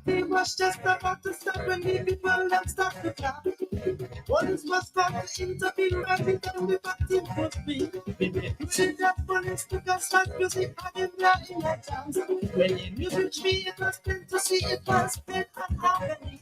He was just about to stop when the people them start to clap. Police was about to intervene and we tell me what it could be. You see that police took us like music and in a chance. When the music me, it was meant to see it was spent and happening.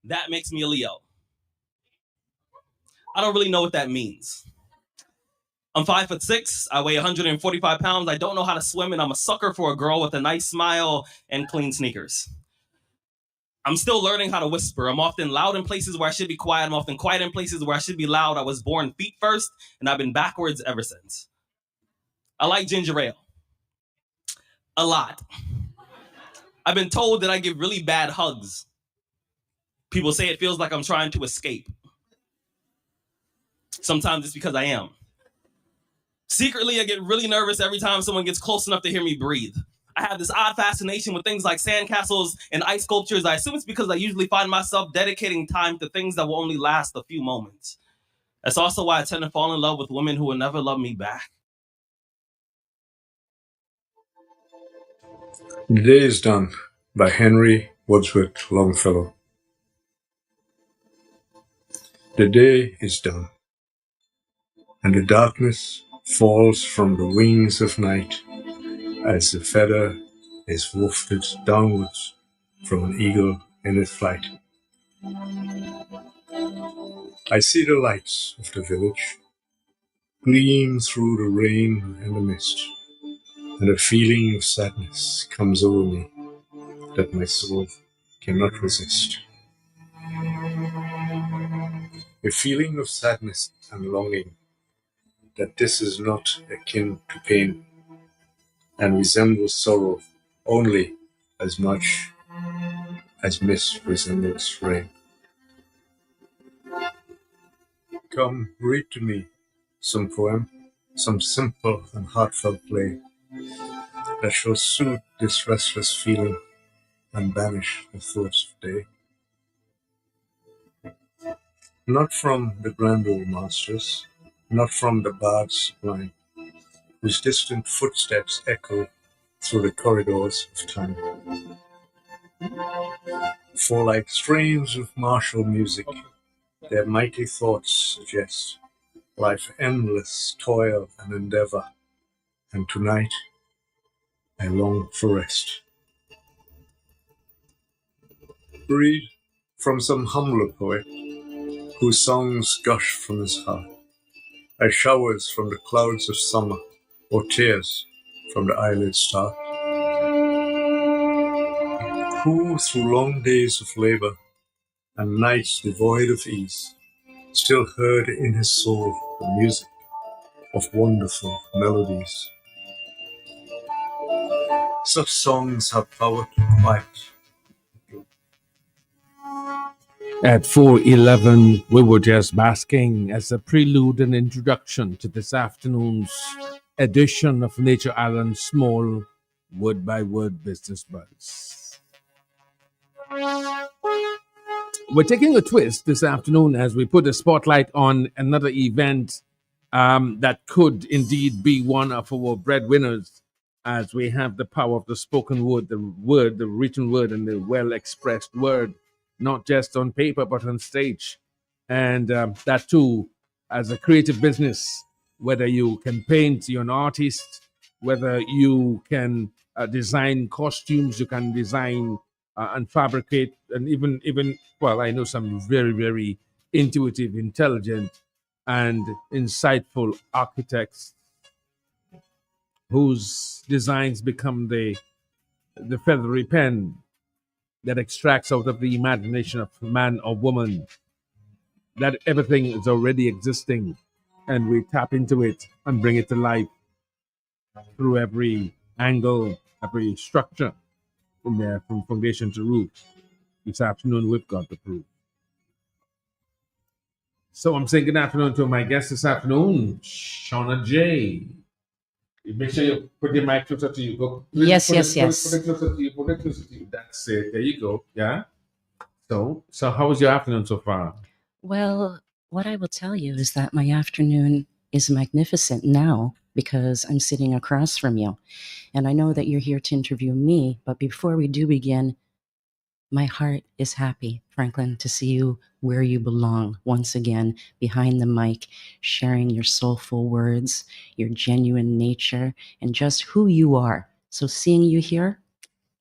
That makes me a Leo. I don't really know what that means. I'm 5'6". I weigh 145 pounds. I don't know how to swim, and I'm a sucker for a girl with a nice smile and clean sneakers. I'm still learning how to whisper. I'm often loud in places where I should be quiet. I'm often quiet in places where I should be loud. I was born feet first, and I've been backwards ever since. I like ginger ale. A lot. I've been told that I give really bad hugs. People say it feels like I'm trying to escape. Sometimes it's because I am. Secretly, I get really nervous every time someone gets close enough to hear me breathe. I have this odd fascination with things like sandcastles and ice sculptures. I assume it's because I usually find myself dedicating time to things that will only last a few moments. That's also why I tend to fall in love with women who will never love me back. The Day is Done by Henry Wadsworth Longfellow. The day is done, and the darkness falls from the wings of night as the feather is wafted downwards from an eagle in its flight. I see the lights of the village gleam through the rain and the mist, and a feeling of sadness comes over me that my soul cannot resist. A feeling of sadness and longing that this is not akin to pain and resembles sorrow only as much as mist resembles rain. Come, read to me some poem, some simple and heartfelt play that shall soothe this restless feeling and banish the thoughts of day. Not from the grand old masters, not from the bards sublime, whose distant footsteps echo through the corridors of time. For like strains of martial music, their mighty thoughts suggest life endless toil and endeavor, and tonight I long for rest. Read from some humbler poet, whose songs gush from his heart, as showers from the clouds of summer, or tears from the eyelids start. Who through long days of labor and nights devoid of ease, still heard in his soul the music of wonderful melodies. Such songs have power to quiet. At 4:11, we were just basking as a prelude and introduction to this afternoon's edition of Nature Island's small word by word business buzz. We're taking a twist this afternoon as we put a spotlight on another event that could indeed be one of our breadwinners, as we have the power of the spoken word, the written word, and the well expressed word, not just on paper but on stage. And that too, as a creative business, whether you can paint, you're an artist, whether you can design costumes, you can design and fabricate, and even well, I know some very, very intuitive, intelligent, and insightful architects whose designs become the feathery pen that extracts out of the imagination of man or woman that everything is already existing, and we tap into it and bring it to life through every angle, every structure in there, from foundation to roof. This afternoon, we've got the proof. So I'm saying good afternoon to my guest this afternoon, Shauna J. Make sure you put your mic closer to you. Go. Yes. Put it closer to you. Put it closer to you. That's it. There you go. Yeah. So how was your afternoon so far? Well, what I will tell you is that my afternoon is magnificent now because I'm sitting across from you. And I know that you're here to interview me, but before we do begin, my heart is happy, Franklin, to see you where you belong once again, behind the mic, sharing your soulful words, your genuine nature, and just who you are. So seeing you here,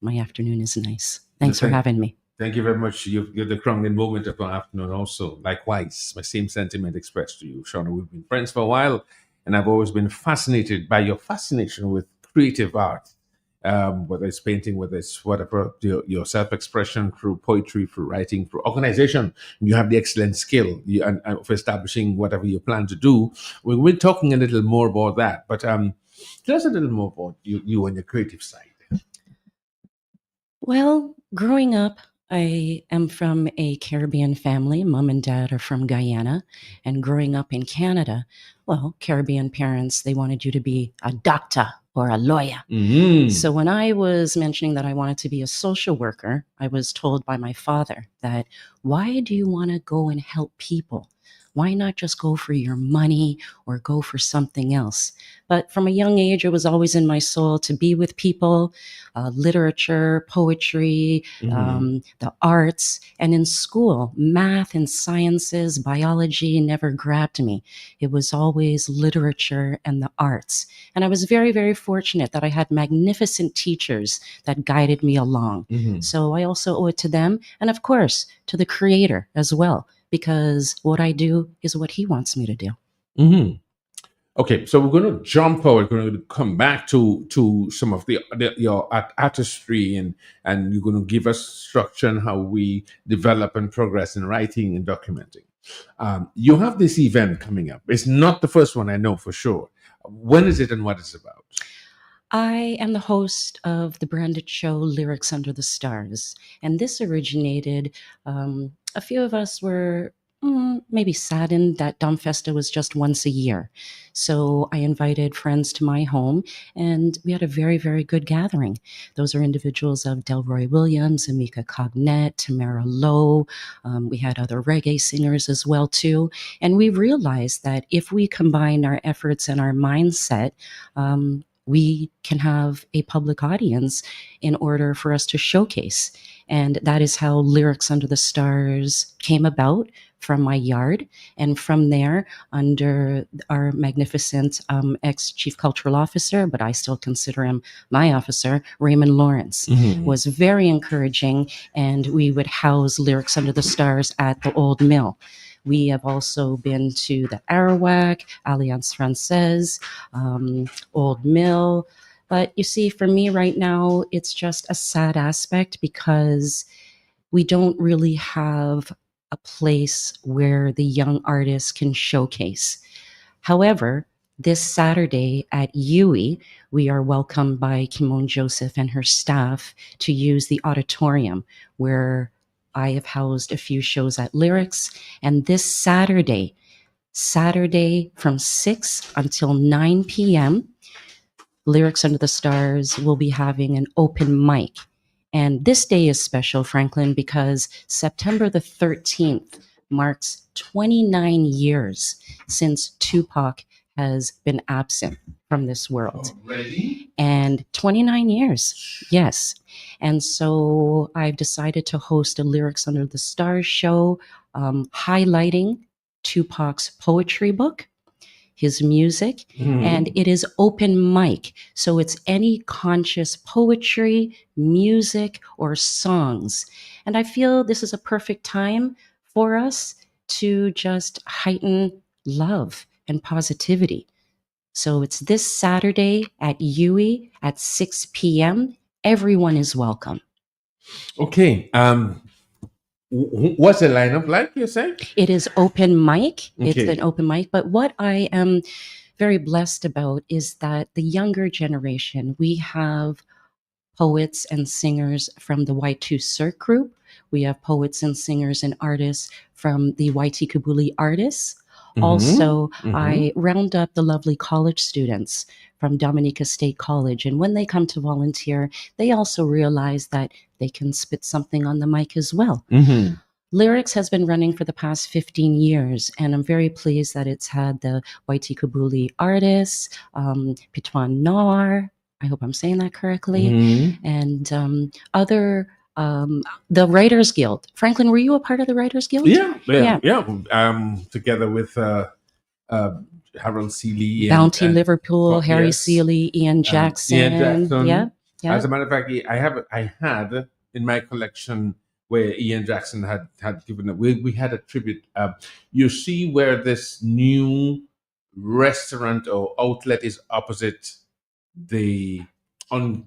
my afternoon is nice. Thanks for having me. Thank you very much. You're the crowning moment of our afternoon also. Likewise, my same sentiment expressed to you, Shauna. We've been friends for a while, and I've always been fascinated by your fascination with creative art. Whether it's painting, whether it's whatever, your self-expression through poetry, through writing, through organization. You have the excellent skill of establishing whatever you plan to do. We're talking a little more about that, but tell us a little more about you and your creative side. Well, growing up, I am from a Caribbean family. Mom and dad are from Guyana. And growing up in Canada, well, Caribbean parents, they wanted you to be a doctor or a lawyer. Mm-hmm. So when I was mentioning that I wanted to be a social worker, I was told by my father that, why do you want to go and help people? Why not just go for your money or go for something else? But from a young age, it was always in my soul to be with people, literature, poetry, the arts. And in school, math and sciences, biology never grabbed me. It was always literature and the arts. And I was very, very fortunate that I had magnificent teachers that guided me along. Mm-hmm. So I also owe it to them. And of course, to the Creator as well, because what I do is what He wants me to do. Mm-hmm. Okay, so we're going to jump out. We're going to come back to some of your artistry, and you're going to give us structure and how we develop and progress in writing and documenting. You have this event coming up. It's not the first one, I know for sure. When is it and what is it about? I am the host of the branded show Lyrics Under the Stars, and this originated, a few of us were maybe saddened that Dumbfesta was just once a year. So I invited friends to my home, and we had a very, very good gathering. Those are individuals of Delroy Williams, Amika Cognette, Tamara Lowe. We had other reggae singers as well too, and we realized that if we combine our efforts and our mindset, we can have a public audience in order for us to showcase. And that is how Lyrics Under the Stars came about, from my yard. And from there, under our magnificent ex-chief cultural officer, but I still consider him my officer, Raymond Lawrence, was very encouraging. And we would house Lyrics Under the Stars at the Old Mill. We have also been to the Arawak, Alliance Francaise, Old Mill. But you see, for me right now, it's just a sad aspect because we don't really have a place where the young artists can showcase. However, this Saturday at UWI, we are welcomed by Kimon Joseph and her staff to use the auditorium where I have housed a few shows at Lyrics. And this Saturday from 6 until 9 p.m., Lyrics Under the Stars will be having an open mic. And this day is special, Franklin, because September the 13th marks 29 years since Tupac has been absent from this world. Already? And 29 years, yes. And so I've decided to host a Lyrics Under the Stars show, highlighting Tupac's poetry book, his music, and it is open mic. So it's any conscious poetry, music, or songs. And I feel this is a perfect time for us to just heighten love and positivity. So it's this Saturday at UWI at 6 p.m. Everyone is welcome. Okay. What's the lineup like, you say? It is open mic. It's Okay. an open mic. But what I am very blessed about is that the younger generation, we have poets and singers from the Y2 Cirque group. We have poets and singers and artists from the YT Kabuli artists. Also, I round up the lovely college students from Dominica State College. And when they come to volunteer, they also realize that they can spit something on the mic as well. Lyrics has been running for the past 15 years, and I'm very pleased that it's had the YT Kabuli artists, Pitwan Nar, I hope I'm saying that correctly, and other, the Writers Guild. Franklin, were you a part of the Writers Guild? Yeah. Together with Harold Seeley, Bounty and Liverpool, Harry yes. Seeley, Ian Jackson. Ian Jackson. Yeah. As a matter of fact, I had in my collection where Ian Jackson had given it. We had a tribute. You see where this new restaurant or outlet is opposite on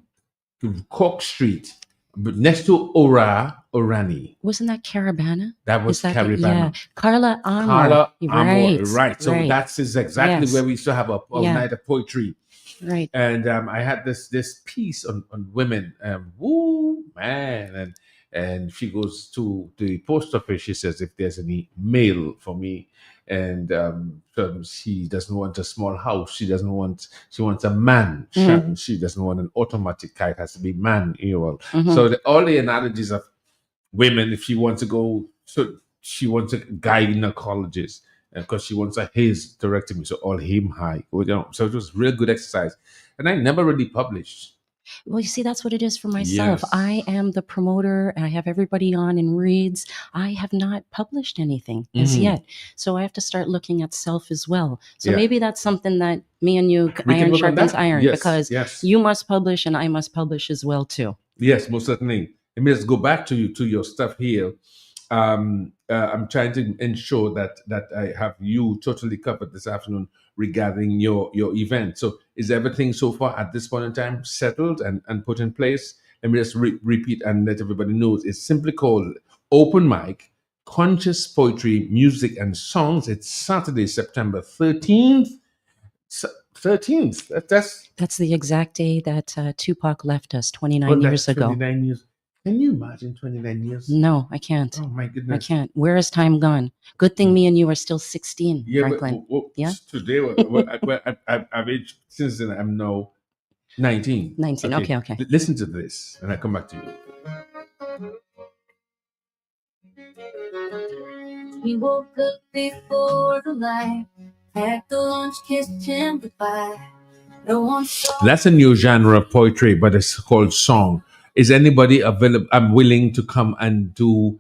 Cork Street, but next to Orani. Wasn't that Carabana? That was Carabana. Yeah, Carla Amor. Right. So that is exactly where we used to have a night of poetry. Right. And I had this piece on women. Woo, man. And she goes to the post office. She says, if there's any mail for me. And she doesn't want a small house. She wants a man. She doesn't want an automatic car. It has to be man. So all the analogies of women, if she wants to go, so she wants a gynecologist because she wants a hysterectomy. So all him high. So it was real good exercise. And I never really published. Well, you see, that's what it is for myself. Yes. I am the promoter. I have everybody on and reads. I have not published anything as yet. So I have to start looking at self as well. So maybe that's something that me and you, iron sharpens iron, because you must publish and I must publish as well too. Yes, most certainly. Let me just go back to your stuff here. I'm trying to ensure that I have you totally covered this afternoon regarding your event. So is everything so far at this point in time settled and put in place? Let me just repeat and let everybody know. It's simply called Open Mic, Conscious Poetry, Music and Songs. It's Saturday, September 13th. 13th. That's the exact day that Tupac left us 29 years ago. 29 years. Can you imagine 29 years? No, I can't. Oh my I goodness. can't. Where has time gone? Good thing me and you are still 16, Yeah, Franklin. Yeah? today, I've aged since then. I'm now 19. 19. Okay. Listen to this, and I come back to you. He woke up before the light, packed the lunch, kissed him goodbye. No one saw. That's a new genre of poetry, but it's called song. Is anybody available? I'm willing to come and do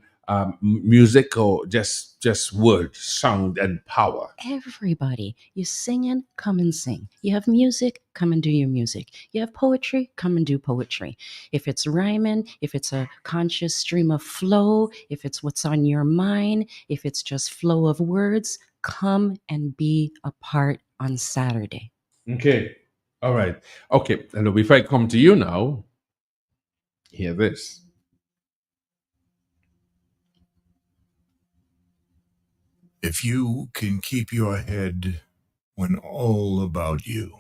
music or just words, sound, and power. Everybody. You singing, come and sing. You have music, come and do your music. You have poetry, come and do poetry. If it's rhyming, if it's a conscious stream of flow, if it's what's on your mind, if it's just flow of words, come and be a part on Saturday. Okay. All right. Okay. And if I come to you now, hear this. If you can keep your head when all about you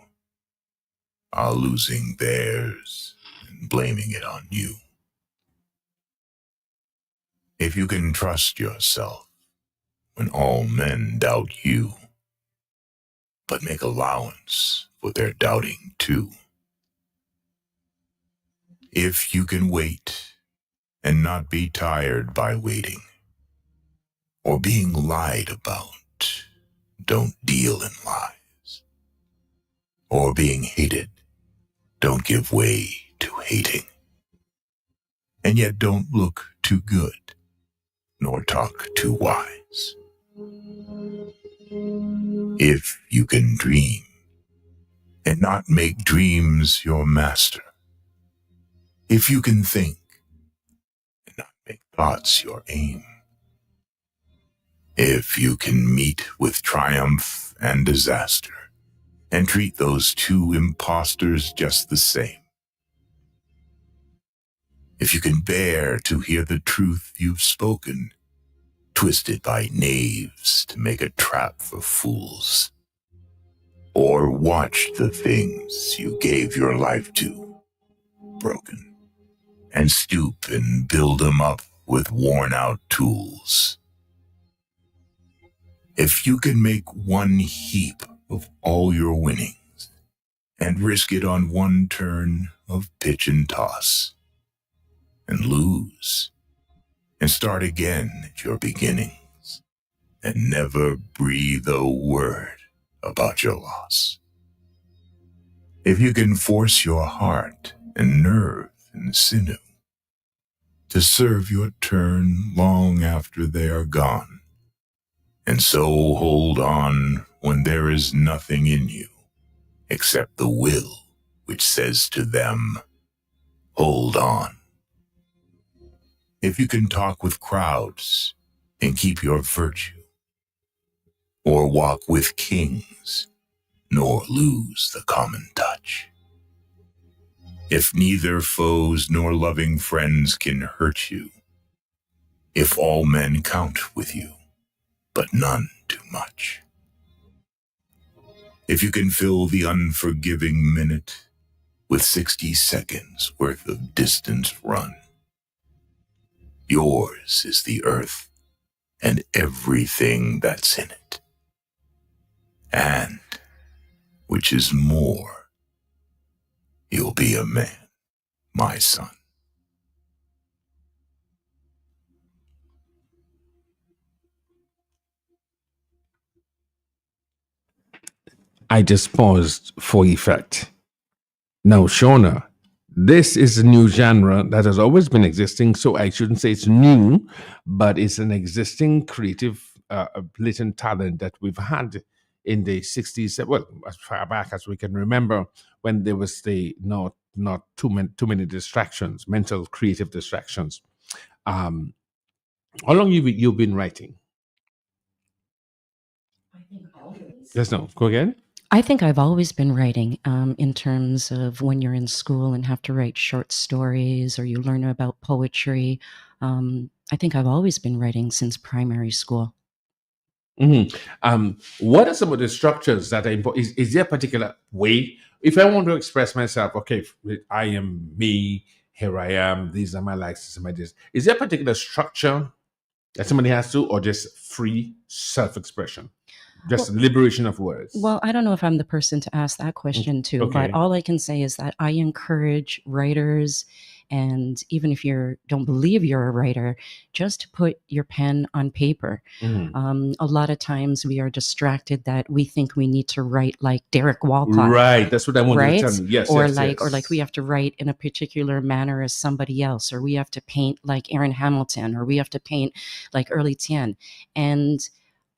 are losing theirs and blaming it on you. If you can trust yourself when all men doubt you, but make allowance for their doubting too. If you can wait and not be tired by waiting or being lied about, don't deal in lies. Or being hated, don't give way to hating. And yet don't look too good, nor talk too wise. If you can dream and not make dreams your master. If you can think and not make thoughts your aim. If you can meet with triumph and disaster and treat those two impostors just the same. If you can bear to hear the truth you've spoken, twisted by knaves to make a trap for fools. Or watch the things you gave your life to, broken, and stoop and build them up with worn-out tools. If you can make one heap of all your winnings and risk it on one turn of pitch and toss, and lose, and start again at your beginnings, and never breathe a word about your loss. If you can force your heart and nerve and sinew to serve your turn long after they are gone, and so hold on when there is nothing in you except the will which says to them, hold on. If you can talk with crowds and keep your virtue, or walk with kings, nor lose the common touch. If neither foes nor loving friends can hurt you, if all men count with you, but none too much. If you can fill the unforgiving minute with 60 seconds worth of distance run, yours is the earth and everything that's in it. And, which is more, you'll be a man, my son. I just paused for effect. Now, Shauna, this is a new genre that has always been existing, so I shouldn't say it's new, but it's an existing creative latent talent that we've had in the 60s, well, as far back as we can remember, when there was the not too many distractions, mental creative distractions. How long you've been writing? Yes, no, go again. I think I've always been writing in terms of when you're in school and have to write short stories or you learn about poetry. I think I've always been writing since primary school. Mm-hmm. What are some of the structures that are important? Is there a particular way? If I want to express myself, okay, I am me, here I am, these are my likes, these are my this. Is there a particular structure that somebody has to, or just free self-expression? Just liberation of words? Well, I don't know if I'm the person to ask that question to, Okay. but all I can say is that I encourage writers, and even if you don't believe you're a writer, just to put your pen on paper. A lot of times we are distracted that we think we need to write like Derek Walcott. Right, that's what I wanted Right? to tell you. Yes, or yes, like, yes. or like we have to write in a particular manner as somebody else, or we have to paint like Aaron Hamilton, or we have to paint like Early Tien. And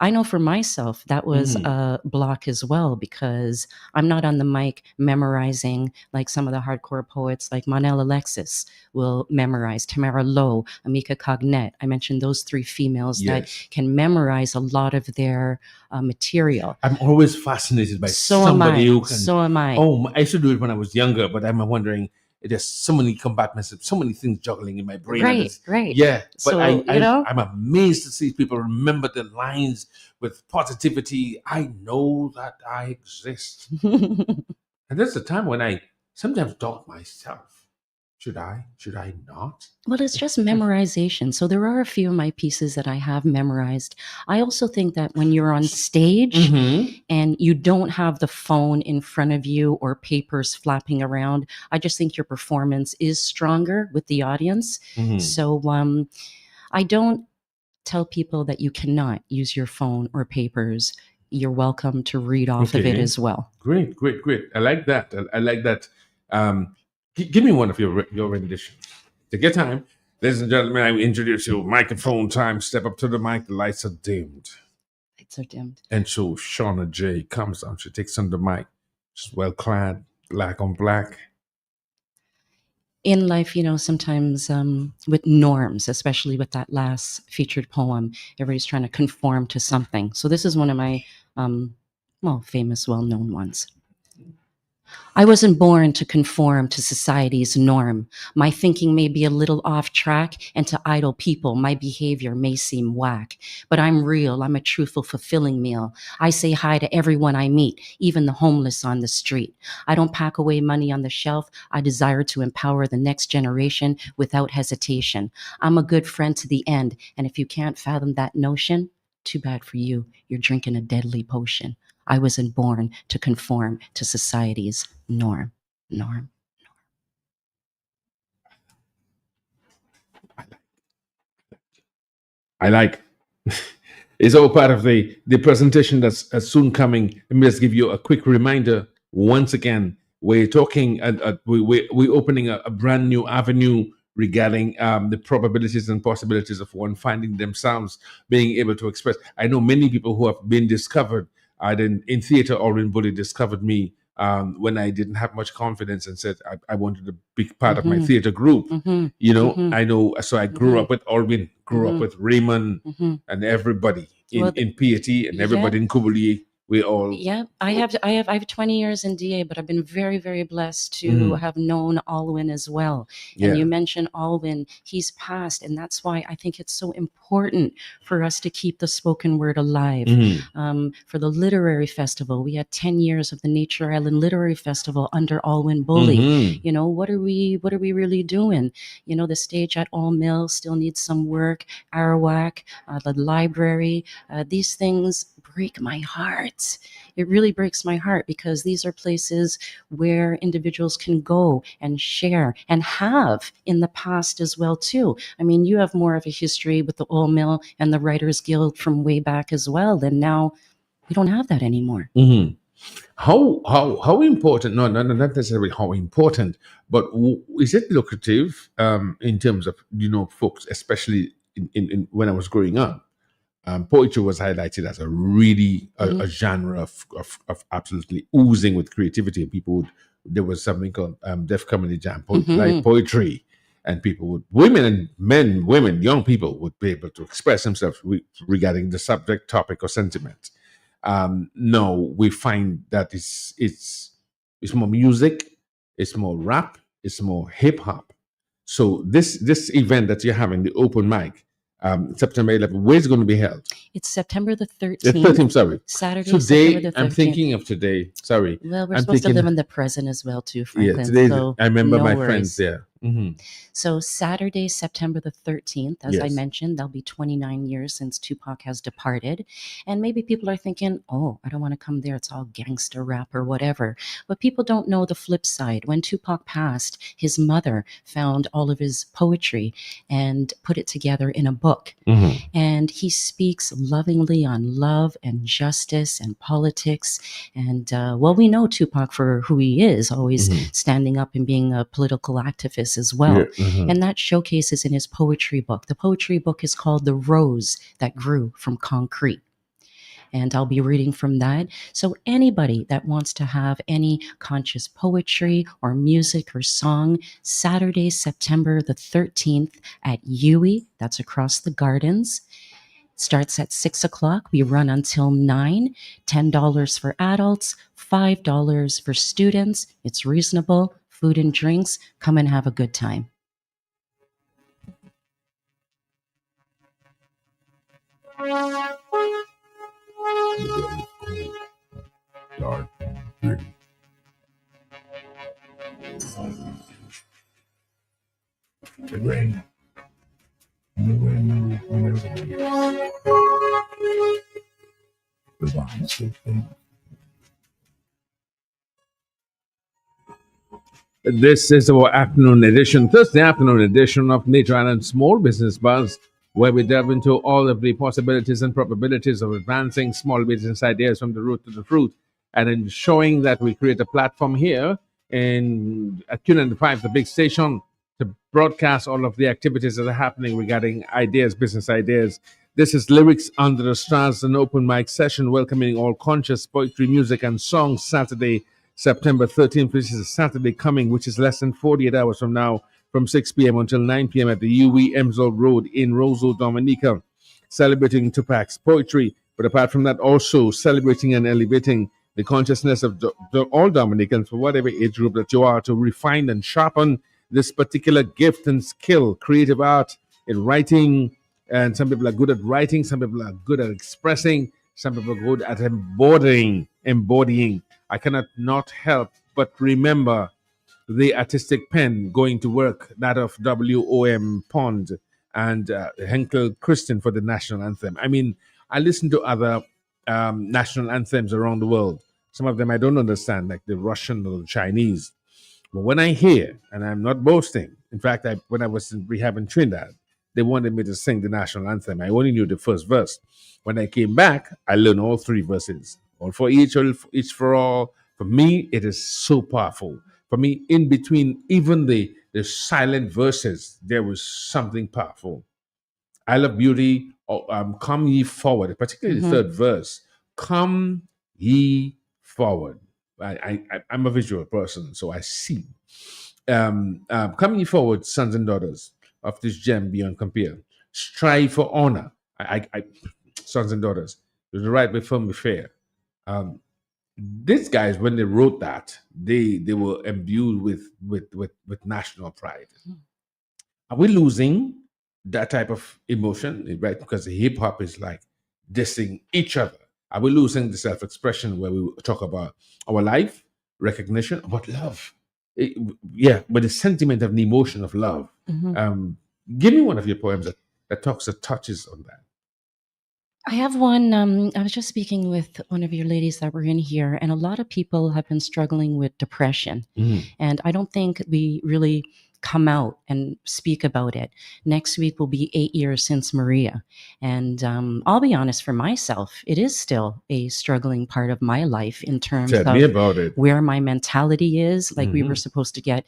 I know for myself that was a block as well, because I'm not on the mic memorizing like some of the hardcore poets like Monel Alexis will memorize, Tamara Lowe, Amika Cognet. I mentioned those three females that can memorize a lot of their material. I'm always fascinated by So somebody am I. who can. So am I. Oh, I used to do it when I was younger, but I'm wondering, there's so many combatants, so many things juggling in my brain. Right. Yeah, but So, I'm amazed to see people remember the lines with positivity. I know that I exist. And there's a time when I sometimes doubt myself. Should I not? Well, it's just memorization. So there are a few of my pieces that I have memorized. I also think that when you're on stage and you don't have the phone in front of you or papers flapping around, I just think your performance is stronger with the audience. So I don't tell people that you cannot use your phone or papers. You're welcome to read off of it as well. Great. I like that. I like that. Give me one of your renditions. Take your time. Ladies and gentlemen, I introduce you. Microphone time. Step up to the mic. The lights are dimmed. And so Shauna J comes on. She takes on the mic. She's well clad, black on black. In life, sometimes with norms, especially with that last featured poem, everybody's trying to conform to something. So this is one of my famous, well-known ones. I wasn't born to conform to society's norm. My thinking may be a little off track, and to idle people, my behavior may seem whack. But I'm real. I'm a truthful, fulfilling meal. I say hi to everyone I meet, even the homeless on the street. I don't pack away money on the shelf. I desire to empower the next generation without hesitation. I'm a good friend to the end, and if you can't fathom that notion, too bad for you. You're drinking a deadly potion. I wasn't born to conform to society's norm. I like. It's all part of the presentation that's soon coming. Let me just give you a quick reminder. Once again, we're talking, we're opening a brand new avenue regarding the probabilities and possibilities of one finding themselves being able to express. I know many people who have been discovered. In theater, Alwyn Bully discovered me when I didn't have much confidence and said I wanted to be part of my theater group. I know. So I grew up with Alwyn, grew up with Raymond, and everybody in Piety and everybody in Kubuli. We all. Yeah, I have 20 years in DA, but I've been very, very blessed to have known Alwyn as well. And you mentioned Alwyn, he's passed, and that's why I think it's so important for us to keep the spoken word alive. For the literary festival, we had 10 years of the Nature Island Literary Festival under Alwyn Bully. What are we really doing? The stage at All Mill still needs some work. Arawak, the library, these things break my heart. It really breaks my heart, because these are places where individuals can go and share, and have in the past as well too. I mean, you have more of a history with the Oil Mill and the Writers Guild from way back as well, and now we don't have that anymore. How important? No, not necessarily how important, but is it lucrative in terms of folks, especially in when I was growing up? Poetry was highlighted as a really a genre of absolutely oozing with creativity. There was something called Def Comedy Jam, like poetry, and people women, young people would be able to express themselves regarding the subject, topic, or sentiment. No, we find that it's more music, it's more rap, it's more hip hop. So this event that you're having, the open mic, September 11th, where is it going to be held? It's September the 13th. The 13th, sorry. Saturday, today, September the 13th. I'm thinking of today. Sorry. Well, we're supposed to live in the present as well too, Franklin. Yeah, today, so I remember no my worries. friends there. So Saturday, September the 13th, as I Yes. mentioned, that'll be 29 years since Tupac has departed. And maybe people are thinking, oh, I don't want to come there. It's all gangster rap or whatever. But people don't know the flip side. When Tupac passed, his mother found all of his poetry and put it together in a book. And he speaks lovingly on love and justice and politics. And well, we know Tupac for who he is, always standing up and being a political activist as well. And that showcases in his poetry book. The poetry book is called The Rose That Grew from Concrete. And I'll be reading from that. So anybody that wants to have any conscious poetry or music or song, Saturday, September the 13th at UWI, that's across the gardens. Starts at 6 o'clock. We run until 9, $10 for adults, $5 for students. It's reasonable. Food and drinks. Come and have a good time. Dark and gritty. The rain. And the wind whenever the vines so faint. This is our afternoon edition, Thursday afternoon edition of Nature Island Small Business Buzz, where we delve into all of the possibilities and probabilities of advancing small business ideas from the root to the fruit, and ensuring that we create a platform here at Q95, the big station, to broadcast all of the activities that are happening regarding ideas, business ideas. This is Lyrics Under the Stars, an open mic session welcoming all conscious poetry, music, and songs. Saturday, September 13th, which is a Saturday coming, which is less than 48 hours from now, from 6 p.m. until 9 p.m. at the UWI Emsall Road in Roseau, Dominica, celebrating Tupac's poetry. But apart from that, also celebrating and elevating the consciousness of all Dominicans, for whatever age group that you are, to refine and sharpen this particular gift and skill, creative art in writing. And some people are good at writing, some people are good at expressing, some people are good at embodying. I cannot not help but remember the artistic pen going to work, that of W.O.M. Pond and Henkel Christian for the national anthem. I mean, I listen to other national anthems around the world. Some of them I don't understand, like the Russian or the Chinese. But when I hear, and I'm not boasting, in fact, when I was in rehab in Trinidad, they wanted me to sing the national anthem. I only knew the first verse. When I came back, I learned all three verses. All for each for all. For me, it is so powerful. For me, in between even the silent verses, there was something powerful. I love beauty. Come ye forward, particularly the third verse. Come ye forward. I'm a visual person, so I see. Come ye forward, sons and daughters of this gem beyond compare. Strive for honor. Sons and daughters, the right way, firm, be fair. These guys, when they wrote that, they were imbued with national pride. Are we losing that type of emotion, right? Because hip hop is like dissing each other. Are we losing the self-expression where we talk about our life, recognition, about love? But the sentiment of the emotion of love. Give me one of your poems that touches on that. I have one. I was just speaking with one of your ladies that were in here, and a lot of people have been struggling with depression. And I don't think we really come out and speak about it. Next week will be 8 years since Maria. And I'll be honest, for myself, it is still a struggling part of my life in terms Tell me about it. Where my mentality is. Like we were supposed to get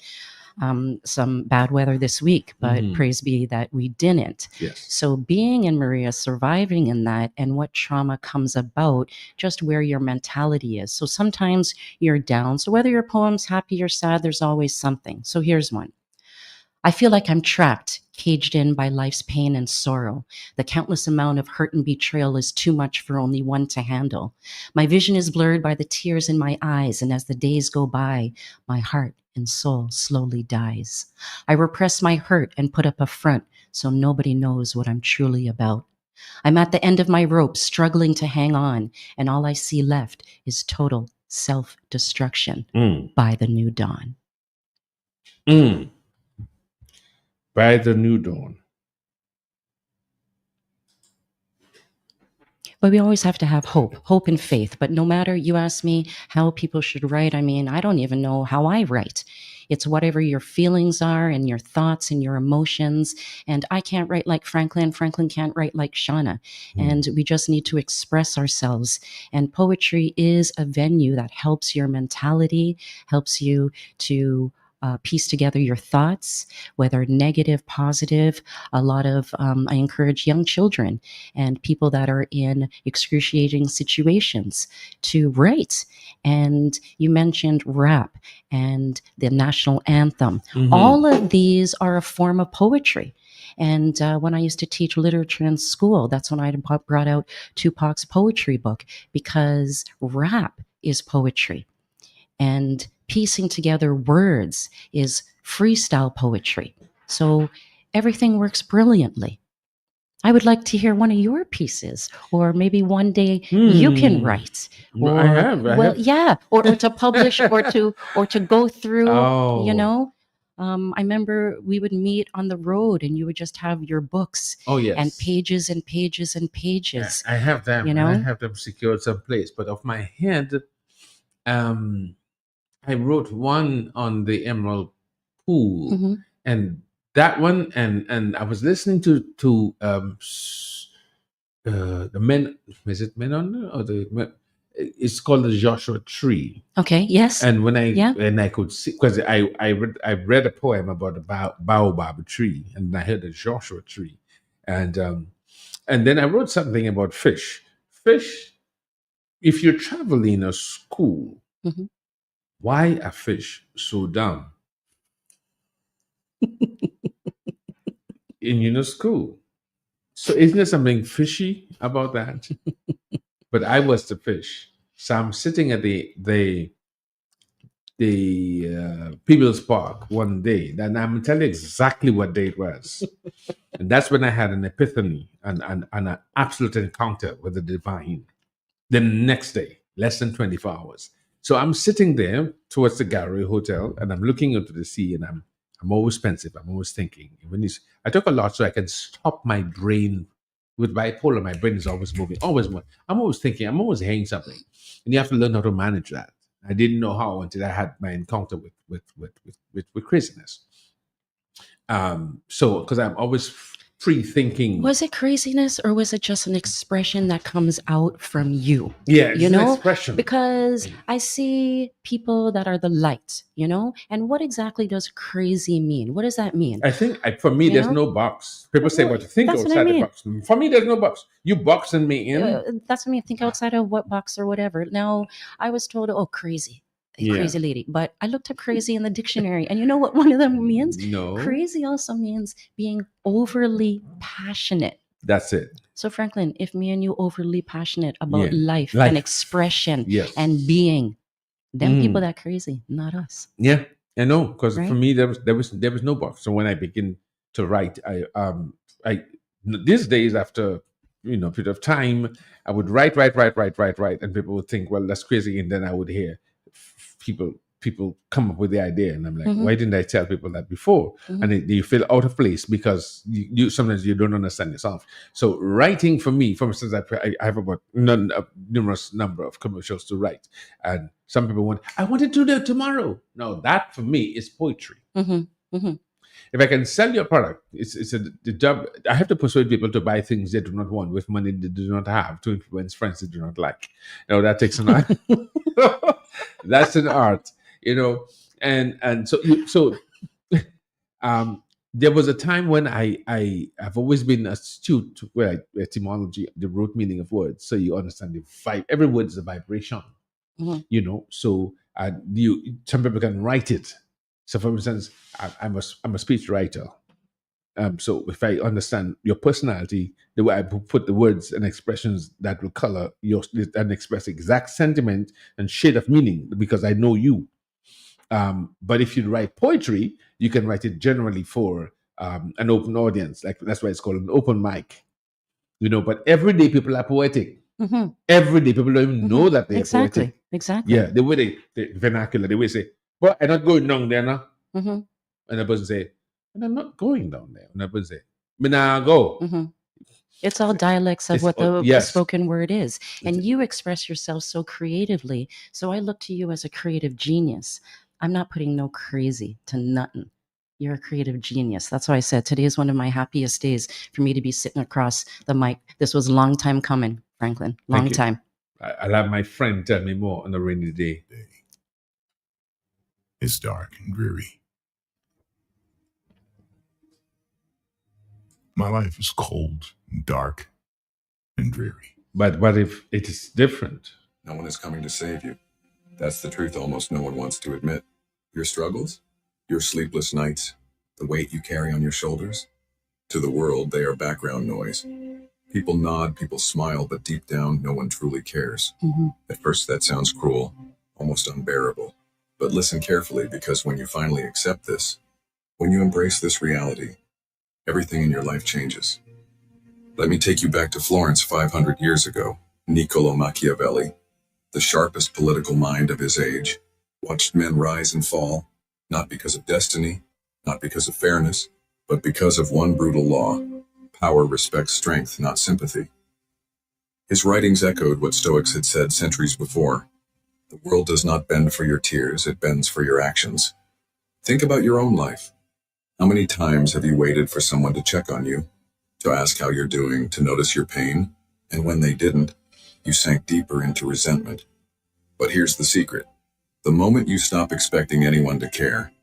some bad weather this week, but praise be that we didn't. Yes. So being in Maria, surviving in that, and what trauma comes about, just where your mentality is. So sometimes you're down. So whether your poem's happy or sad, there's always something. So here's one. I feel like I'm trapped, caged in by life's pain and sorrow. The countless amount of hurt and betrayal is too much for only one to handle. My vision is blurred by the tears in my eyes, and as the days go by, my heart and soul slowly dies. I repress my hurt and put up a front so nobody knows what I'm truly about. I'm at the end of my rope, struggling to hang on, and all I see left is total self-destruction by the new dawn. by the new dawn. But we always have to have hope and faith. But no matter, you ask me how people should write, I mean, I don't even know how I write. It's whatever your feelings are and your thoughts and your emotions. And I can't write like Franklin. Franklin can't write like Shauna. And we just need to express ourselves. And poetry is a venue that helps your mentality, helps you to piece together your thoughts, whether negative, positive. A lot of, I encourage young children and people that are in excruciating situations to write. And you mentioned rap and the national anthem. All of these are a form of poetry. And when I used to teach literature in school, that's when I brought out Tupac's poetry book, because rap is poetry. And piecing together words is freestyle poetry. So everything works brilliantly. I would like to hear one of your pieces, or maybe one day you can write. Or, I have. yeah, or to publish, or to go through. Oh. You know, I remember we would meet on the road, and you would just have your books. Oh, yes. And pages and pages and pages. I have them. You know, I have them secured someplace. But off my head, I wrote one on the Emerald Pool, and that one, and I was listening to the men. Is it Men or the? It's called the Joshua Tree. Okay. Yes. And when I could see, because I read a poem about a baobab tree, and I heard the Joshua Tree, and then I wrote something about fish. Fish. If you're traveling a school, why are fish so dumb? In school. So isn't there something fishy about that? But I was the fish. So I'm sitting at the People's Park one day, and I'm telling you exactly what day it was. And that's when I had an epiphany and an absolute encounter with the divine. The next day, less than 24 hours. So I'm sitting there towards the Gallery Hotel, and I'm looking into the sea, and I'm always pensive. I'm always thinking. I took a lot so I can stop my brain. With bipolar, my brain is always moving, always moving. I'm always thinking. I'm always hearing something, and you have to learn how to manage that. I didn't know how until I had my encounter with craziness. So because I'm always free thinking. Was it craziness, or was it just an expression that comes out from you? Yeah, it's you know, an expression. Because I see people that are the light, and what exactly does crazy mean? What does that mean? I think for me, there's no box. People say, "What to think That's what outside I mean. the box." For me, there's no box. You boxing me in. That's what I mean. Think outside of what box or whatever. Now, I was told, oh, crazy. Crazy lady. But I looked up crazy in the dictionary, and you know what one of them means? No. Crazy also means being overly passionate. That's it. So Franklin, if me and you overly passionate about life and expression and being, them people that crazy, not us. Yeah, I know, because for me there was no box. So when I begin to write, I these days, after a period of time, I would write, and people would think, well, that's crazy, and then I would hear people come up with the idea, and I'm like, why didn't I tell people that before? And you feel out of place because you sometimes you don't understand yourself. So writing for me, for instance, I have about numerous number of commercials to write, and some people I want to do that tomorrow. No, that for me is poetry. If I can sell your product, it's the job. I have to persuade people to buy things they do not want with money they do not have, to influence friends they do not like. That takes an art. That's an art, and so there was a time when I've always been astute to etymology, the root meaning of words, so you understand the vibe. Every word is a vibration, So some people can write it. So, for instance, I'm a speech writer. So if I understand your personality, the way I put the words and expressions that will color and express exact sentiment and shade of meaning, because I know you. But if you write poetry, you can write it generally for an open audience. Like that's why it's called an open mic. But everyday people are poetic. Everyday people don't even know that they're poetic. Exactly. Yeah, the way the vernacular, the way they say, "Well, I'm not going down there now." And the person say, And I'm not going down there. Never say, me nah go. Hmm. It's all dialects of It's what all- the yes. spoken word is. And you express yourself so creatively. So I look to you as a creative genius. I'm not putting no crazy to nothing. You're a creative genius. That's why I said today is one of my happiest days for me to be sitting across the mic. This was a long time coming, Franklin. Long Thank you. time. I'll have my friend tell me more on a rainy day. It's dark and dreary. My life is cold, and dark, and dreary. But what if it is different? No one is coming to save you. That's the truth almost no one wants to admit. Your struggles, your sleepless nights, the weight you carry on your shoulders, to the world, they are background noise. People nod, people smile, but deep down, no one truly cares. Hmm. At first, that sounds cruel, almost unbearable. But listen carefully, because when you finally accept this, when you embrace this reality, everything in your life changes. Let me take you back to Florence 500 years ago. Niccolo Machiavelli, the sharpest political mind of his age, watched men rise and fall, not because of destiny, not because of fairness, but because of one brutal law. Power respects strength, not sympathy. His writings echoed what Stoics had said centuries before. The world does not bend for your tears, it bends for your actions. Think about your own life. How many times have you waited for someone to check on you, to ask how you're doing, to notice your pain? And when they didn't, you sank deeper into resentment. But here's the secret. The moment you stop expecting anyone to care,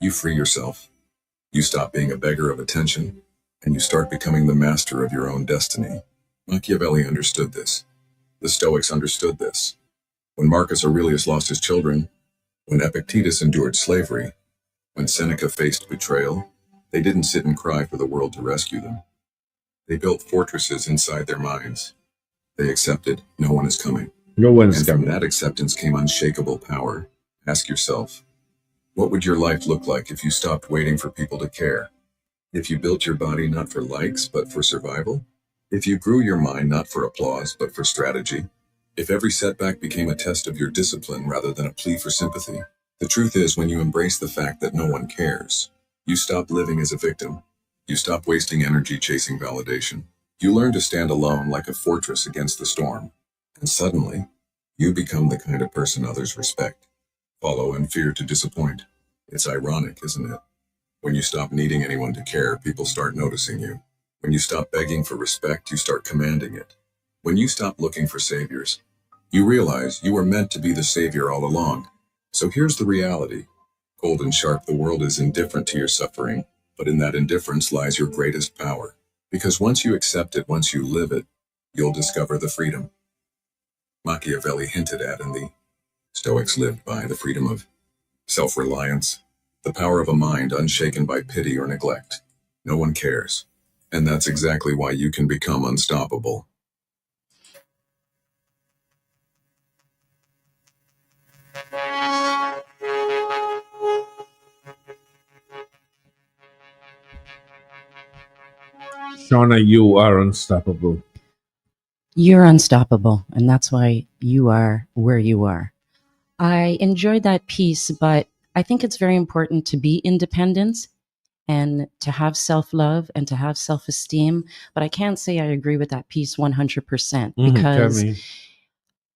you free yourself. You stop being a beggar of attention, and you start becoming the master of your own destiny. Machiavelli understood this. The Stoics understood this. When Marcus Aurelius lost his children, when Epictetus endured slavery, when Seneca faced betrayal, they didn't sit and cry for the world to rescue them. They built fortresses inside their minds. They accepted no one is coming. No one's And from coming. that acceptance came unshakable power. Ask yourself, what would your life look like if you stopped waiting for people to care? If you built your body not for likes, but for survival? If you grew your mind not for applause, but for strategy? If every setback became a test of your discipline rather than a plea for sympathy? The truth is, when you embrace the fact that no one cares, you stop living as a victim. You stop wasting energy chasing validation. You learn to stand alone like a fortress against the storm. And suddenly, you become the kind of person others respect, follow, and fear to disappoint. It's ironic, isn't it? When you stop needing anyone to care, people start noticing you. When you stop begging for respect, you start commanding it. When you stop looking for saviors, you realize you were meant to be the savior all along. So here's the reality. Cold and sharp, the world is indifferent to your suffering, but in that indifference lies your greatest power. Because once you accept it, once you live it, you'll discover the freedom Machiavelli hinted at, and the Stoics lived by, the freedom of self-reliance, the power of a mind unshaken by pity or neglect. No one cares. And that's exactly why you can become unstoppable. Shauna, you are unstoppable. You're unstoppable. And that's why you are where you are. I enjoyed that piece, but I think it's very important to be independent and to have self-love and to have self-esteem. But I can't say I agree with that piece 100% Tell because me.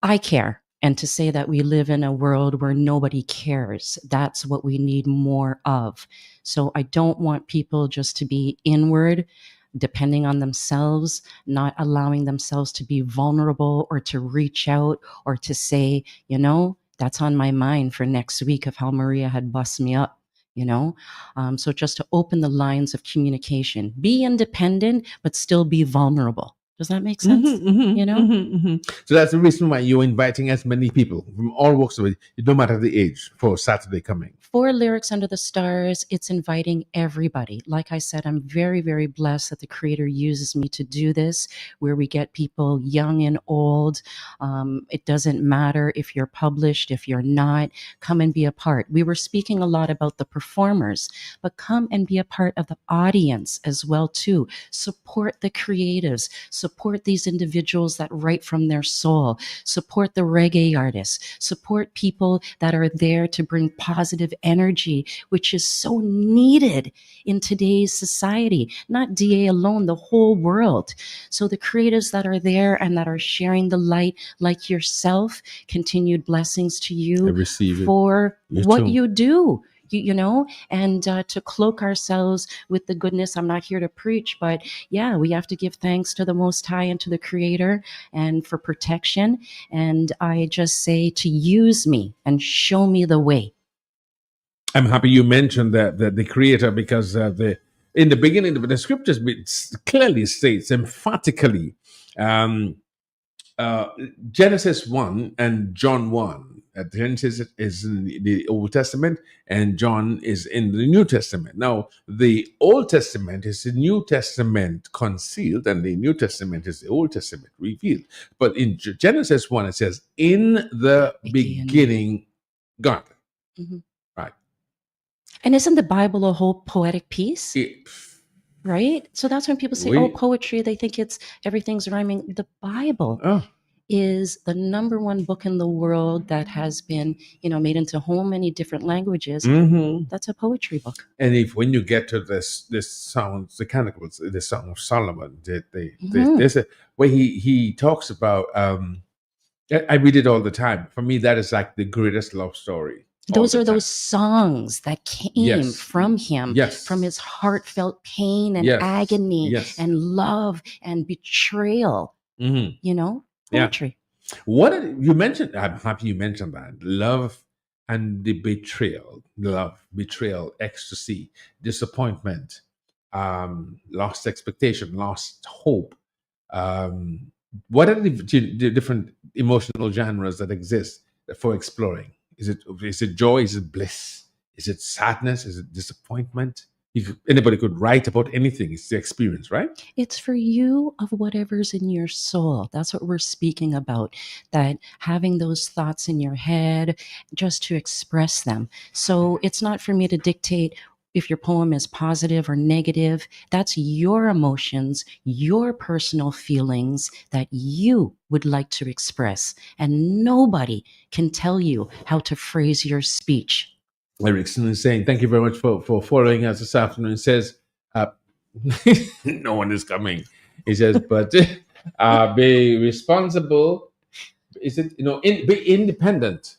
I care. And to say that we live in a world where nobody cares, that's what we need more of. So I don't want people just to be inward, depending on themselves, not allowing themselves to be vulnerable or to reach out or to say, that's on my mind for next week of how Maria had bust me up. So just to open the lines of communication, be independent, but still be vulnerable. Does that make sense? So that's the reason why you're inviting as many people from all walks of it, no matter the age, for Saturday coming. For Lyrics Under the Stars, it's inviting everybody. Like I said, I'm very, very blessed that the Creator uses me to do this, where we get people young and old. It doesn't matter if you're published, if you're not, come and be a part. We were speaking a lot about the performers, but come and be a part of the audience as well, too. Support the creatives, support these individuals that write from their soul, support the reggae artists, support people that are there to bring positive energy, which is so needed in today's society. Not DA alone, the whole world. So the creatives that are there and that are sharing the light, like yourself, continued blessings to I you receive it. for You what too. you do. You know, and to cloak ourselves with the goodness. I'm not here to preach, but yeah, we have to give thanks to the Most High and to the Creator and for protection. And I just say to use me and show me the way. I'm happy you mentioned that the creator, because in the beginning the scriptures clearly states emphatically, um, Genesis 1 and John 1. Genesis is in the Old Testament and John is in the New Testament. Now, the Old Testament is the New Testament concealed and the New Testament is the Old Testament revealed. But in Genesis 1, it says, in the beginning, God. Mhm. Right. And isn't the Bible a whole poetic piece? It, right? So that's when people say, We- oh, poetry, they think it's everything's rhyming. The Bible oh, is the number one book in the world that has been, made into so many different languages. mhm. That's a poetry book. And if when you get to this sounds, the Chronicles, the Song of Solomon, Mhm. there's a where he talks about. I read it all the time. For me, that is like the greatest love story. Those are those songs that came Yes. from him, Yes. from his heartfelt pain and Yes. agony Yes. and love and betrayal. Mhm. Yeah. Poetry. What you mentioned, I'm happy you mentioned that. Love and the betrayal, ecstasy, disappointment, lost expectation, lost hope. What are the different emotional genres that exist for exploring? Is it joy? Is it bliss? Is it sadness? Is it disappointment? Anybody could write about anything. It's the experience, right? It's for you of whatever's in your soul. That's what we're speaking about. That having those thoughts in your head, just to express them. So it's not for me to dictate if your poem is positive or negative. That's your emotions, your personal feelings that you would like to express. And nobody can tell you how to phrase your speech. Erickson is saying, thank you very much for following us this afternoon. It says, no one is coming. He says, but be responsible. Is it, be independent.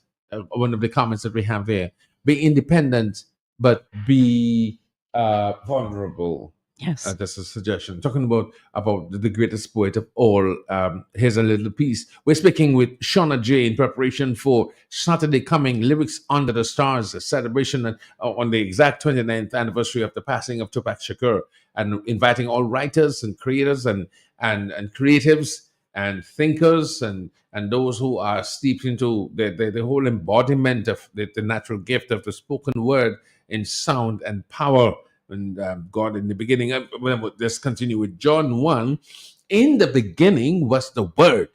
One of the comments that we have there. Be independent, but be vulnerable. Yes. That's a suggestion. Talking about the greatest poet of all. Here's a little piece. We're speaking with Shauna J in preparation for Saturday coming Lyrics Under the Stars, a celebration on the exact 29th anniversary of the passing of Tupac Shakur, and inviting all writers and creators and creatives and thinkers and those who are steeped into the whole embodiment of the natural gift of the spoken word in sound and power. And God in the beginning, let's continue with John 1. In the beginning was the Word,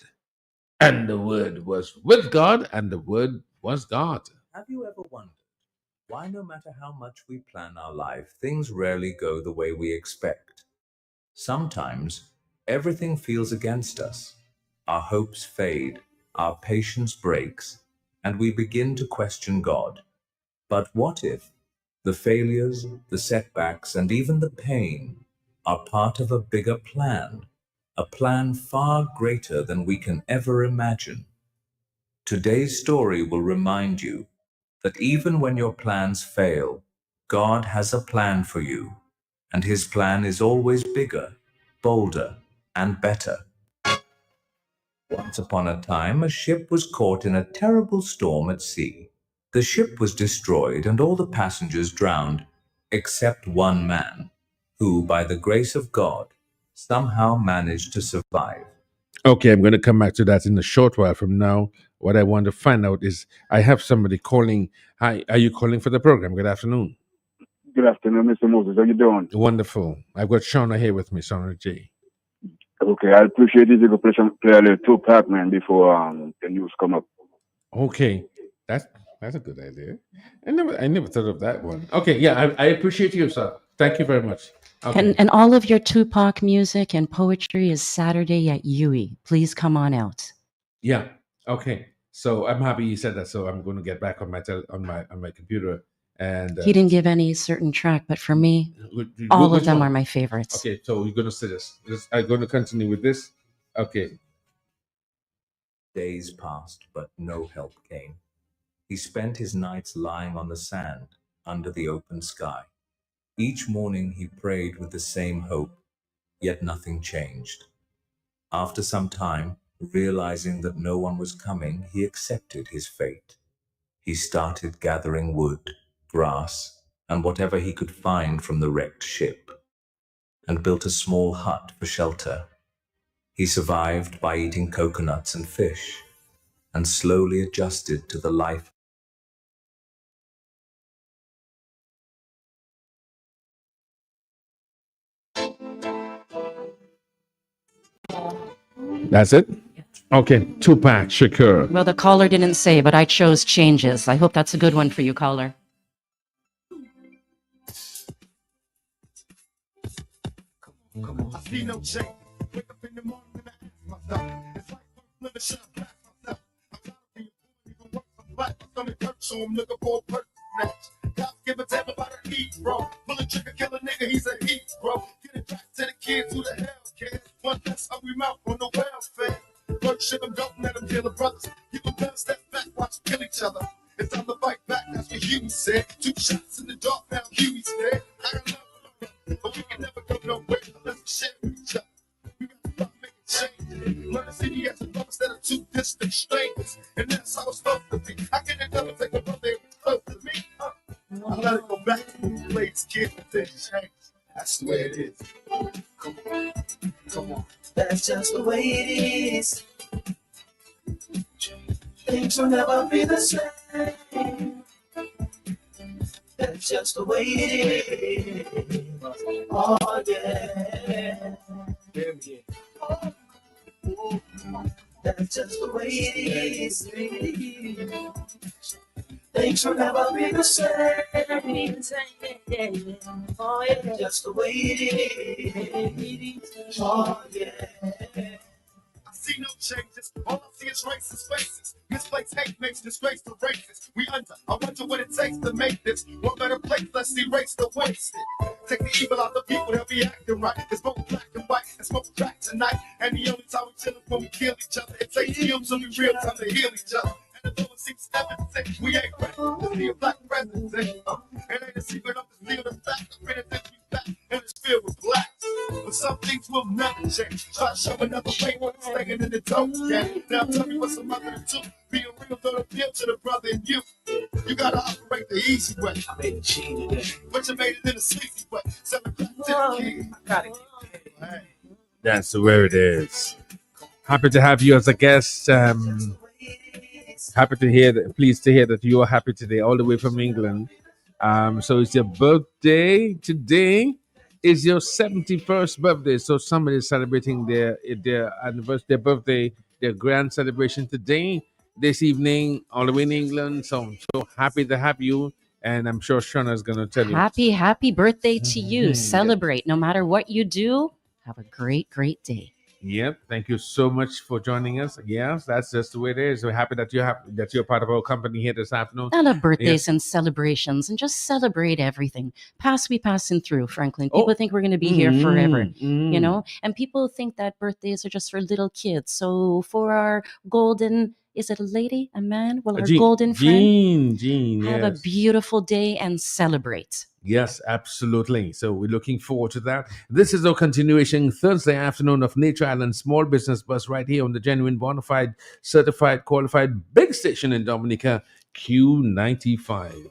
and the Word was with God, and the Word was God. Have you ever wondered why, no matter how much we plan our life, things rarely go the way we expect? Sometimes everything feels against us. Our hopes fade, our patience breaks, and we begin to question God. But what if the failures, the setbacks, and even the pain are part of a bigger plan, a plan far greater than we can ever imagine? Today's story will remind you that even when your plans fail, God has a plan for you, and His plan is always bigger, bolder, and better. Once upon a time, a ship was caught in a terrible storm at sea. The ship was destroyed and all the passengers drowned, except one man, who, by the grace of God, somehow managed to survive. Okay, I'm going to come back to that in a short while from now. What I want to find out is I have somebody calling. Hi, are you calling for the program? Good afternoon. Good afternoon, Mr. Moses. How you doing? Wonderful. I've got Shauna here with me, Shauna J. Okay, I appreciate this. You could play a little two-pack, man, before the news come up. Okay, that's a good idea. I never thought of that one. Okay, yeah, I appreciate you, sir. Thank you very much. Okay. And all of your Tupac music and poetry is Saturday at UE. Please come on out. Yeah. Okay. So I'm happy you said that. So I'm going to get back on my computer and He didn't give any certain track, but for me, all of which them one? are my favorites. Okay. So you're going to say this. I'm going to continue with this. Okay. Days passed, but no help came. He spent his nights lying on the sand under the open sky. Each morning he prayed with the same hope, yet nothing changed. After some time, realizing that no one was coming, he accepted his fate. He started gathering wood, grass, and whatever he could find from the wrecked ship, and built a small hut for shelter. He survived by eating coconuts and fish, and slowly adjusted to the life. That's it? Okay. Tupac Shakur. Well, the caller didn't say, but I chose Changes. I hope that's a good one for you, caller. I see no change. Wake up in the morning and I ask myself, it's like living shit I pass myself. I'm tired of being poor, even work for black. My stomach hurts, so I'm looking for a perfect match. Cops give a damn about a heat, bro. Pull a trigger, kill a nigga, he's a heat, bro. Get it back to the kids who the hell cares. One less hungry mouth on the welfare. First shit, I'm don't let them deal the brothers. You can better step back, watch them kill each other. It's time to fight back, that's what Huey said. 2 shots in the dark, now Huey's dead. I got love for the but we can never go nowhere unless we share with each other. We got to start making changes. Learn to see the as a brother instead of 2 distant strangers. And that's how it's supposed to be. I can never take a brother and be close to me. I let it go back to the place, kid, and things change. That's the way it is. Come on. Come on. That's just the way it is. Things will never be the same. That's just the way it is. Oh, yeah. That's just the way it is. Things will never be the same. Oh, yeah. Just the way it is. Oh, yeah. I see no changes. All I see is racist faces. Misplaced hate makes disgrace to races. We under. I wonder what it takes to make this one better place. Let's erase the wasted. Take the evil out the people, they'll be acting right. It's both black and white and smoke crack tonight. And the only time we chill is when we kill each other. It takes heals to be real time to heal each other. And the it seems evident we ain't ready to be a black president. It ain't a secret of this field of fact. The benefits we back and it's filled with blacks. But some things will never change. Try to show another way when it's staying in the dope game. Now tell me what's a mother to do. Being real don't appeal to the brother in you. You gotta operate the easy way. I made it cheating today. But you made it in a sleazy way. 7 o'clock to the kid. I gotta get paid. That's where it is. Happy to have you as a guest. Happy to hear that. Pleased to hear that you are happy today, all the way from England. So it's your birthday today. Is your 71st birthday. So somebody is celebrating their anniversary, their birthday, their grand celebration today, this evening, all the way in England. So I'm so happy to have you. And I'm sure Shona is going to tell you. Happy birthday to you. Celebrate. No matter what you do, have a great day. Yep. Thank you so much for joining us. Yes, that's just the way it is. We're happy that you're part of our company here this afternoon. I love birthdays and celebrations and just celebrate everything. We passing through, Franklin. People think we're going to be here forever, you know? And people think that birthdays are just for little kids. So for our golden, is it a lady, a man? Well, our golden friend, Jean, have a beautiful day and celebrate. Yes, absolutely. So we're looking forward to that. This is our continuation Thursday afternoon of Nature Island Small Business Bus right here on the genuine, bona fide, certified, qualified big station in Dominica, Q95.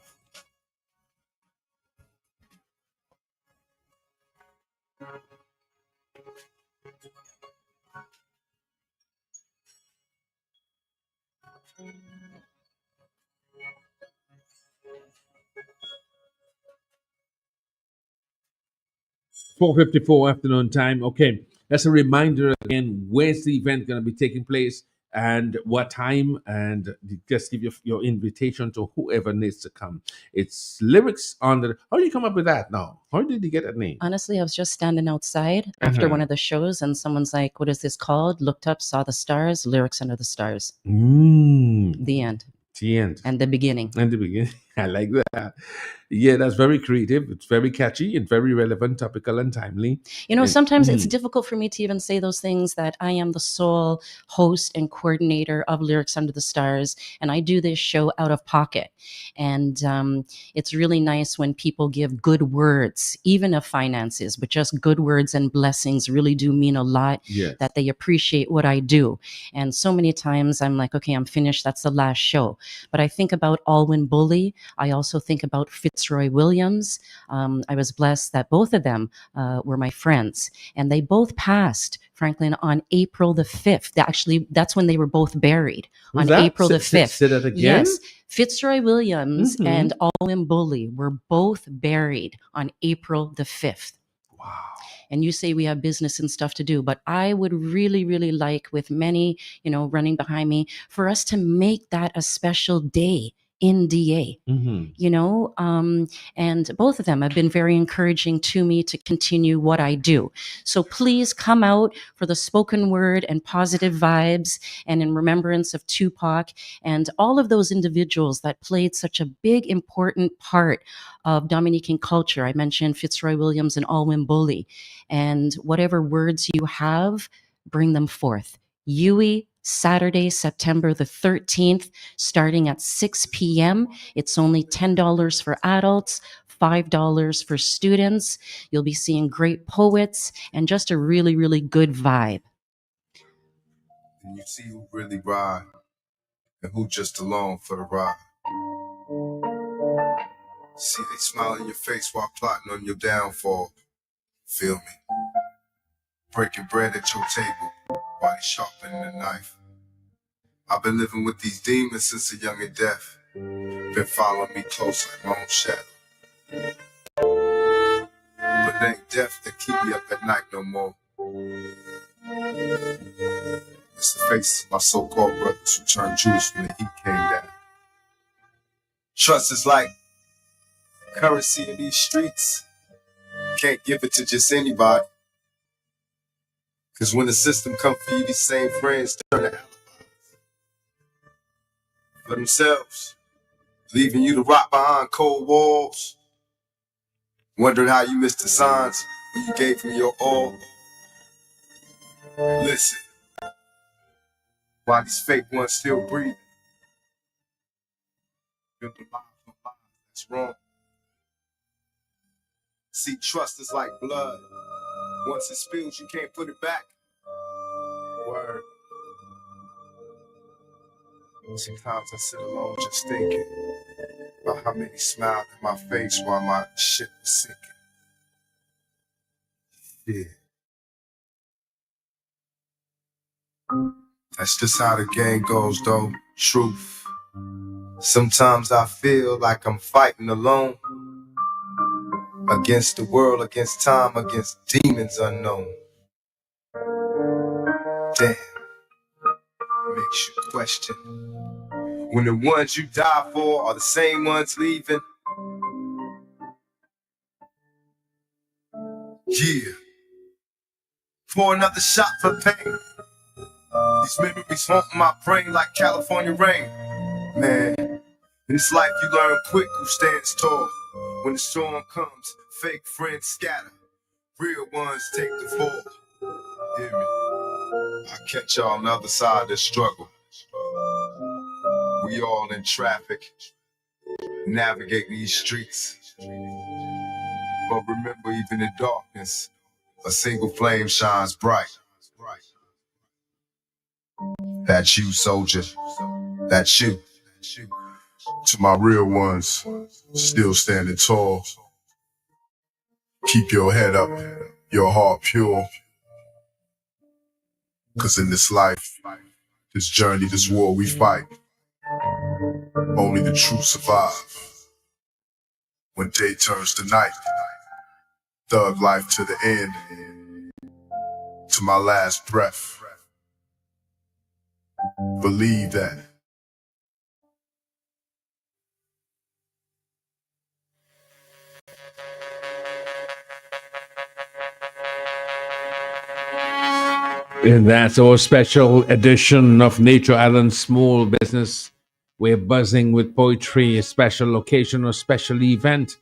$4:54 afternoon time. Okay, that's a reminder again. Where's the event going to be taking place? and what time, and just give your invitation to whoever needs to come. It's lyrics on the. How do you come up with that now? How did you get that name? Honestly, I was just standing outside after one of the shows, and someone's like, "What is this called?" Looked up, saw the stars, lyrics under the stars. The end. The end. And the beginning. And the beginning. I like that. Yeah, that's very creative. It's very catchy and very relevant, topical, and timely. You know, And- sometimes it's difficult for me to even say those things, that I am the sole host and coordinator of Lyrics Under the Stars, and I do this show out of pocket. And it's really nice when people give good words, even of finances, but just good words and blessings really do mean a lot, Yes. that they appreciate what I do. And so many times I'm like, okay, I'm finished. That's the last show. But I think about Alwyn Bully. I also think about Fitzroy Williams. I was blessed that both of them were my friends, and they both passed, Franklin, on April the 5th. Actually, that's when they were both buried. Who's on that? April the 5th. Say that again? Yes. Fitzroy Williams Mhm. and Alwyn Bully were both buried on April the 5th. Wow. And you say we have business and stuff to do, but I would really, really like, with many, running behind me, for us to make that a special day in DA. And both of them have been very encouraging to me to continue what I do. So please come out for the spoken word and positive vibes, and in remembrance of Tupac and all of those individuals that played such a big, important part of Dominican culture. I mentioned Fitzroy Williams and Alwyn Bully. And whatever words you have, bring them forth. Yui, Saturday, September the 13th, starting at 6 p.m. It's only $10 for adults, $5 for students. You'll be seeing great poets and just a really, really good vibe. And you see who really ride and who just along for the ride. See they smile in your face while plotting on your downfall. Feel me? Breaking bread at your table while they sharpening the knife. I've been living with these demons since a young and deaf. Been following me close like my own shadow. But it ain't death that keep me up at night no more. It's the faces of my so-called brothers who turned Jewish when the heat came down. Trust is like currency in these streets. Can't give it to just anybody. Cause when the system come for you, these same friends turn to alibis for themselves, leaving you to rot behind cold walls, wondering how you missed the signs when you gave them your all. Listen, while these fake ones still breathing, build the lives on lies, that's wrong. See, trust is like blood. Once it spills, you can't put it back. Word. Sometimes I sit alone just thinking about how many smiled in my face while my shit was sinking. Yeah. That's just how the game goes, though. Truth. Sometimes I feel like I'm fighting alone. Against the world, against time, against demons unknown. Damn. Makes you question. When the ones you die for are the same ones leaving. Yeah. Pour another shot for pain. These memories haunting my brain like California rain. Man, in this life you learn quick who stands tall. When the storm comes, fake friends scatter. Real ones take the fall. Hear me? I'll catch y'all on the other side of this struggle. We all in traffic, navigating these streets. But remember, even in darkness, a single flame shines bright. That's you, soldier. That's you. To my real ones, still standing tall. Keep your head up, your heart pure. Cause in this life, this journey, this war we fight, only the true survive. When day turns to night, thug life to the end, to my last breath. Believe that. And that's our special edition of Nature Island Small Business. We're buzzing with poetry, a special location or special event,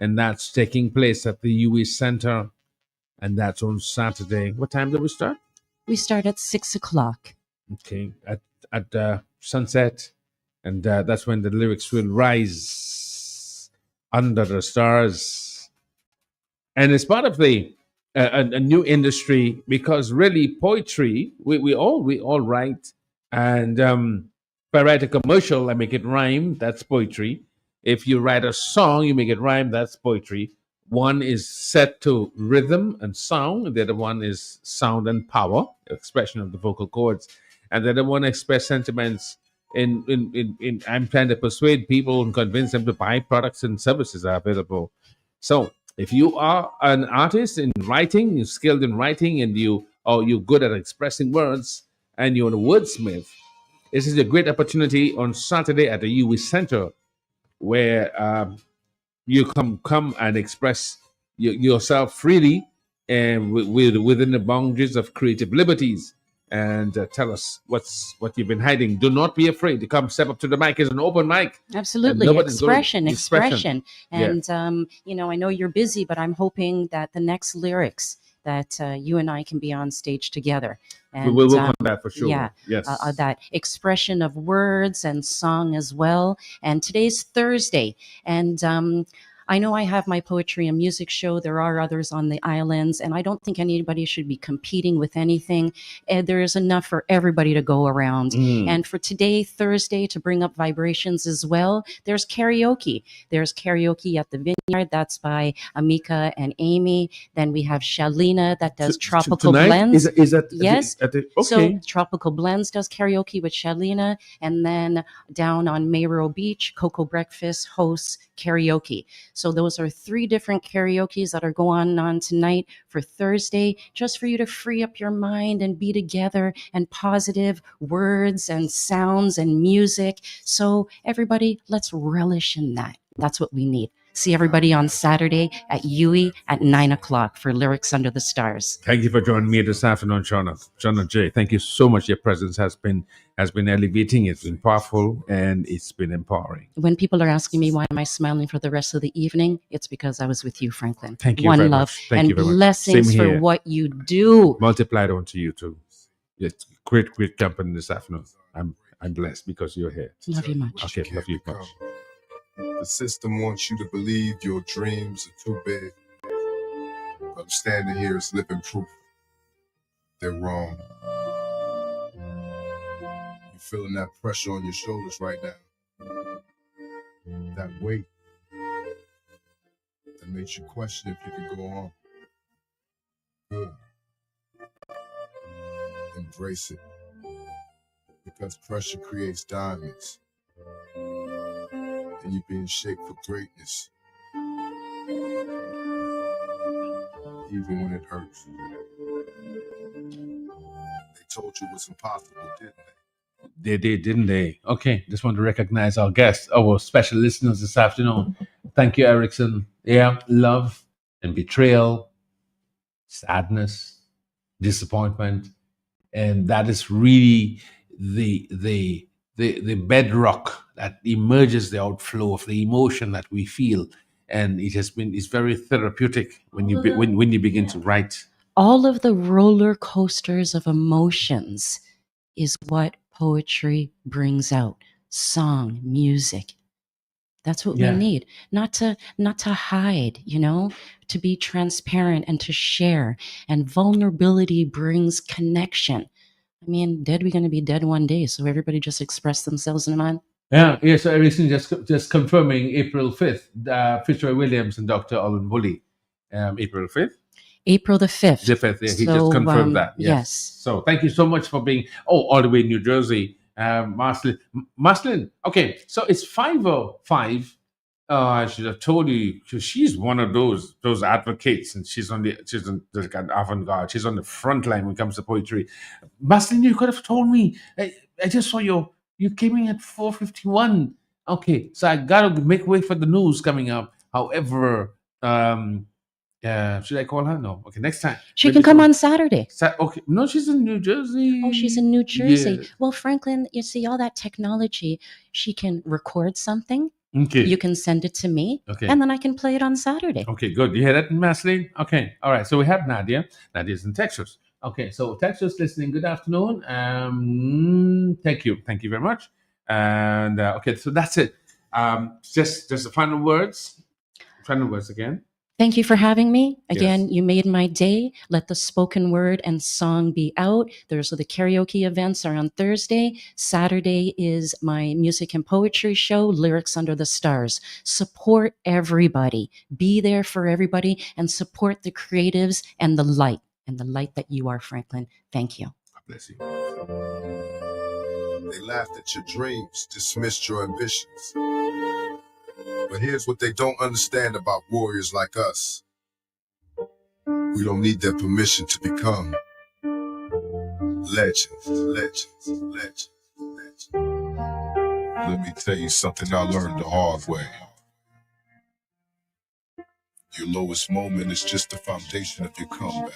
and that's taking place at the UE Center, and that's on Saturday. What time do we start? We start at 6 o'clock. Okay, at sunset, and that's when the lyrics will rise under the stars. And it's part of the a new industry, because really poetry we all write, and if I write a commercial, I make it rhyme, that's poetry. If you write a song, you make it rhyme, that's poetry. One is set to rhythm and sound, and the other one is sound and power, expression of the vocal cords, and the other one express sentiments. In I'm trying to persuade people and convince them to buy products and services that are available. So if you are an artist in writing, you're skilled in writing, and you're good at expressing words, and you're a wordsmith, this is a great opportunity on Saturday at the UE Center, where you come and express yourself freely and within the boundaries of creative liberties, and tell us what you've been hiding. Do not be afraid to come step up to the mic. It's an open mic. Absolutely. Expression. And, I know you're busy, but I'm hoping that the next lyrics that you and I can be on stage together. And we'll work on that for sure. Yeah. Yes. That expression of words and song as well. And today's Thursday. And I know I have my poetry and music show. There are others on the islands, and I don't think anybody should be competing with anything. There is enough for everybody to go around. And for today, Thursday, to bring up vibrations as well, there's karaoke. There's karaoke at the Vineyard. That's by Amika and Amy. Then we have Shalina that does Tropical tonight? Blends. Is that Yes. okay. So Tropical Blends does karaoke with Shalina. And then down on Mayro Beach, Cocoa Breakfast hosts karaoke. So those are 3 different karaokes that are going on tonight for Thursday, just for you to free up your mind and be together, and positive words and sounds and music. So everybody, let's relish in that. That's what we need. See everybody on Saturday at UE at 9 o'clock for Lyrics Under the Stars. Thank you for joining me this afternoon, Shauna J. Thank you so much. Your presence has been elevating. It's been powerful, and it's been empowering. When people are asking me why am I smiling for the rest of the evening, it's because I was with you, Franklin. Thank you One very love much. Thank and you very much. blessings Same for here. what you do. Multiplied onto you too. It's great company this afternoon. I'm blessed because you're here. Love you much. Okay, love you much. The system wants you to believe your dreams are too big. But I'm standing here as living proof. They're wrong. You're feeling that pressure on your shoulders right now. That weight that makes you question if you can go on. Good. Embrace it. Because pressure creates diamonds. And you're being shaped for greatness. Even when it hurts. They told you it was impossible, didn't they? They did, didn't they? Okay, just want to recognize our guests, our special listeners this afternoon. Thank you, Erickson. Yeah, love and betrayal, sadness, disappointment, and that is really the bedrock that emerges, the outflow of the emotion that we feel, and it's very therapeutic when you begin to write. All of the roller coasters of emotions is what poetry brings out. Song, music. That's what we need. Not to hide, to be transparent and to share. And vulnerability brings connection. I mean, we're going to be dead one day, so everybody just express themselves in a man. Yeah. So everything just confirming April 5th, Fitzroy Williams and Dr. Olin Woolley. April 5th? April the 5th. The 5th, yeah, he just confirmed that. Yes. So thank you so much for being, all the way in New Jersey. Marcelin. Okay, so it's 5:05 Oh, I should have told you because she's one of those advocates, and she's on the avant-garde. She's on the front line when it comes to poetry. Maslin, you could have told me. I just saw you came in at 4:51. Okay, so I gotta make way for the news coming up. However, should I call her? No. Okay, next time. She Maybe can come tomorrow. on Saturday. Okay, no, she's in New Jersey. Oh, she's in New Jersey. Yeah. Well, Franklin, you see all that technology. She can record something. Okay. You can send it to me, Okay. and then I can play it on Saturday. Okay, good. You hear that, Maslin? Okay, all right. So we have Nadia. Nadia's in Texas. Okay, so Texas listening. Good afternoon. Thank you very much. And okay, so that's it. Just the final words. Final words again. Thank you for having me. Again, Yes. you made my day. Let the spoken word and song be out. There's the karaoke events are on Thursday. Saturday is my music and poetry show, Lyrics Under the Stars. Support everybody. Be there for everybody and support the creatives and the light that you are, Franklin. Thank you. God bless you. They laughed at your dreams, dismissed your ambitions. But here's what they don't understand about warriors like us. We don't need their permission to become legends. Let me tell you something I learned the hard way. Your lowest moment is just the foundation of your comeback.